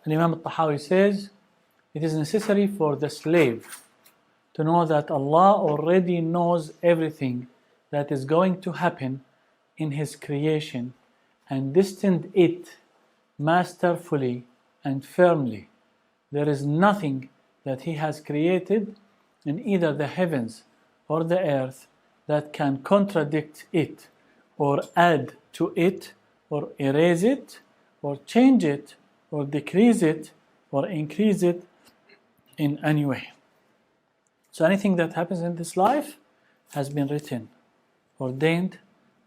And Imam Attahawiyyah says, it is necessary for the slave to know that Allah already knows everything that is going to happen in His creation and destined it masterfully and firmly. There is nothing that He has created in either the heavens or the earth that can contradict it or add to it or erase it or change it or decrease it or increase it in any way. So anything that happens in this life has been written, ordained.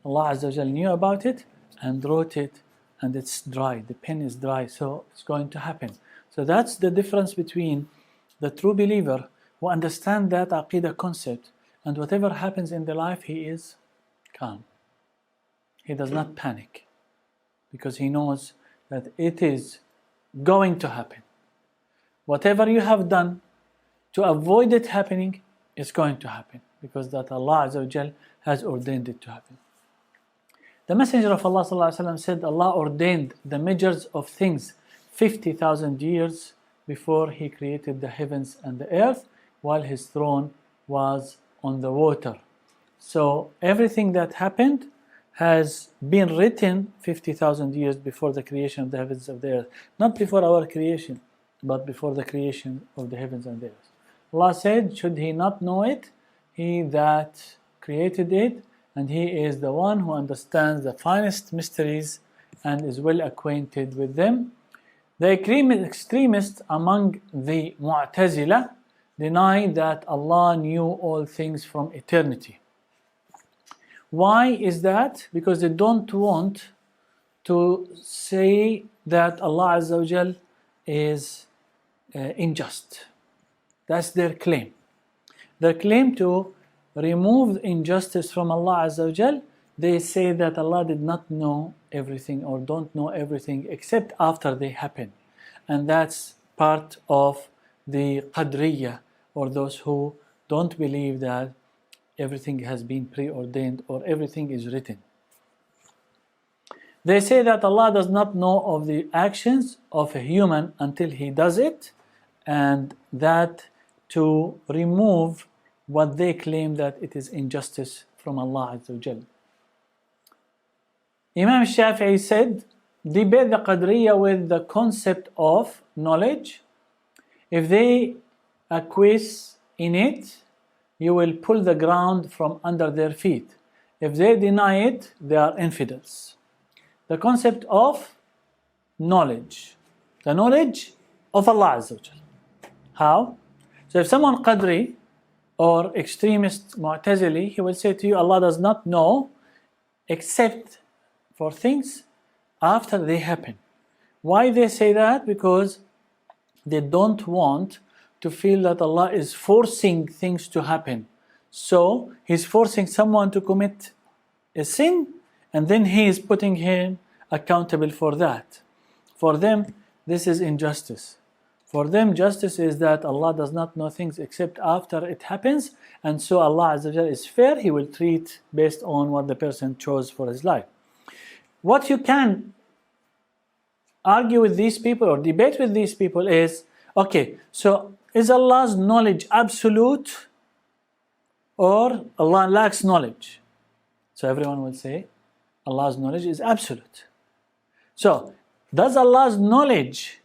Allah Azza wa Jal knew about it and wrote it, and it's dry. The pen is dry, so it's going to happen. So that's the difference between the true believer who understands that Aqidah concept, and whatever happens in the life, he is calm. He does not panic because he knows that it is going to happen. Whatever you have done to avoid it happening is going to happen because that Allah Azza wa Jal has ordained it to happen. The Messenger of Allah Sallallahu Alaihi Wasallam said Allah ordained the measures of things 50,000 years before He created the heavens and the earth while His throne was on the water. So everything that happened has been written 50,000 years before the creation of the heavens and the earth. Not before our creation, but before the creation of the heavens and the earth. Allah said, should He not know it? He that created it, and He is the one who understands the finest mysteries and is well acquainted with them. The extremists among the Mu'tazila deny that Allah knew all things from eternity. Why is that? Because they don't want to say that Allah Azza wa Jal is unjust. That's their claim. Their claim to remove injustice from Allah Azza wa Jal, they say that Allah did not know everything or don't know everything except after they happen. And that's part of the Qadriyyah, or those who don't believe that everything has been preordained or everything is written. They say that Allah does not know of the actions of a human until he does it, and that to remove what they claim that it is injustice from Allah Azza wa Jal. Imam Shafi'i said, debate the Qadriyyah with the concept of knowledge. If they acquiesce in it, you will pull the ground from under their feet. If they deny it, they are infidels. The concept of knowledge. The knowledge of Allah Azza wa Jal. How? So if someone Qadri or extremist Mu'tazili, he will say to you, Allah does not know except for things after they happen. Why they say that? Because they don't want to feel that Allah is forcing things to happen. So He's forcing someone to commit a sin, and then He is putting him accountable for that. For them, this is injustice. For them, justice is that Allah does not know things except after it happens, and so Allah Azza wa Jalla is fair. He will treat based on what the person chose for his life. What you can argue with these people or debate with these people is, okay, so is Allah's knowledge absolute or Allah lacks knowledge? So everyone will say Allah's knowledge is absolute. So does Allah's knowledge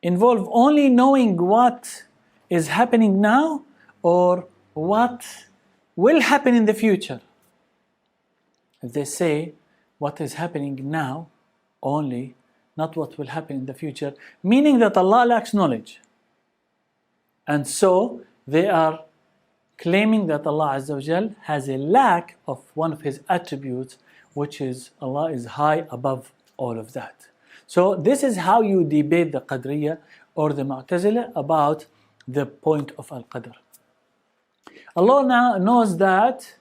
involve only knowing what is happening now or what will happen in the future? If they say what is happening now only, not what will happen in the future, meaning that Allah lacks knowledge. And so they are claiming that Allah Azza wa Jal has a lack of one of His attributes, which is Allah is high above all of that. So this is how you debate the Qadriyyah or the Mu'tazila about the point of Al-Qadr. Allah now knows that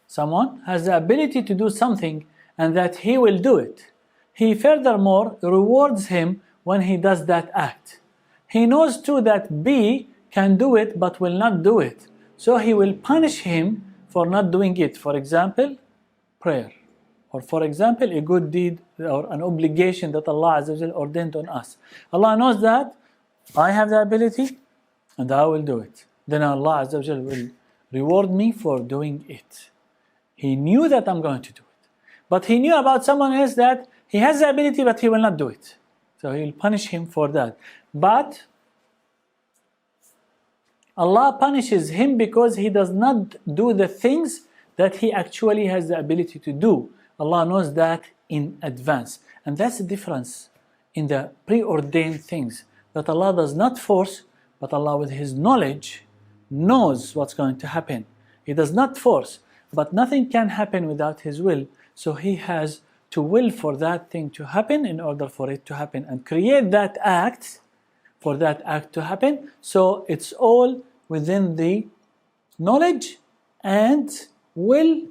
someone has the ability to do something and that he will do it. He furthermore rewards him when he does that act. He knows too that B can do it but will not do it. So he will punish him for not doing it. For example, prayer. Or for example, a good deed or an obligation that Allah Azza wa Jal ordained on us. Allah knows that I have the ability and I will do it. Then Allah Azza wa Jal will reward me for doing it. He knew that I'm going to do it. But He knew about someone else that he has the ability but he will not do it. So He will punish him for that. But Allah punishes him because he does not do the things that he actually has the ability to do. Allah knows that in advance. And that's the difference in the preordained things. That Allah does not force, but Allah with His knowledge knows what's going to happen. He does not force, but nothing can happen without His will. So He has to will for that thing to happen in order for it to happen, and create that act for that act to happen. So it's all within the knowledge and will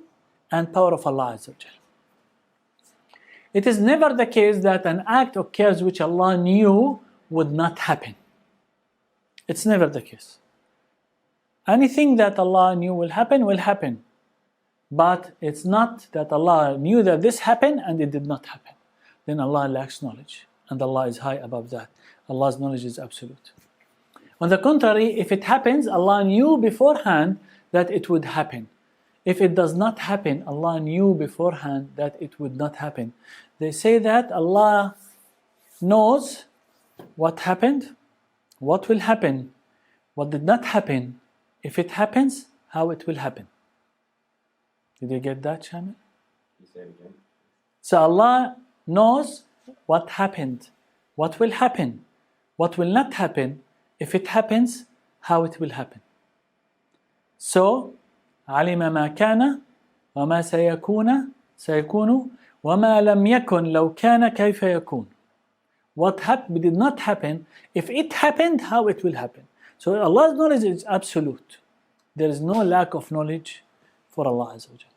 and power of Allah Azza wa Jal. It is never the case that an act occurs which Allah knew would not happen. It's never the case. Anything that Allah knew will happen. But it's not that Allah knew that this happened and it did not happen. Then Allah lacks knowledge, and Allah is high above that. Allah's knowledge is absolute. On the contrary, if it happens, Allah knew beforehand that it would happen. If it does not happen, Allah knew beforehand that it would not happen. They say that Allah knows what happened, what will happen, what did not happen, if it happens, how it will happen. Did you get that, Shamil? So Allah knows what happened, what will happen, what will not happen, if it happens, how it will happen. So, علم ما كان وما سيكون وما لم يكن لو كان كيف يكون. What did not happen, if it happened, how it will happen. So Allah's knowledge is absolute. There is no lack of knowledge for Allah Azza wa Jalla.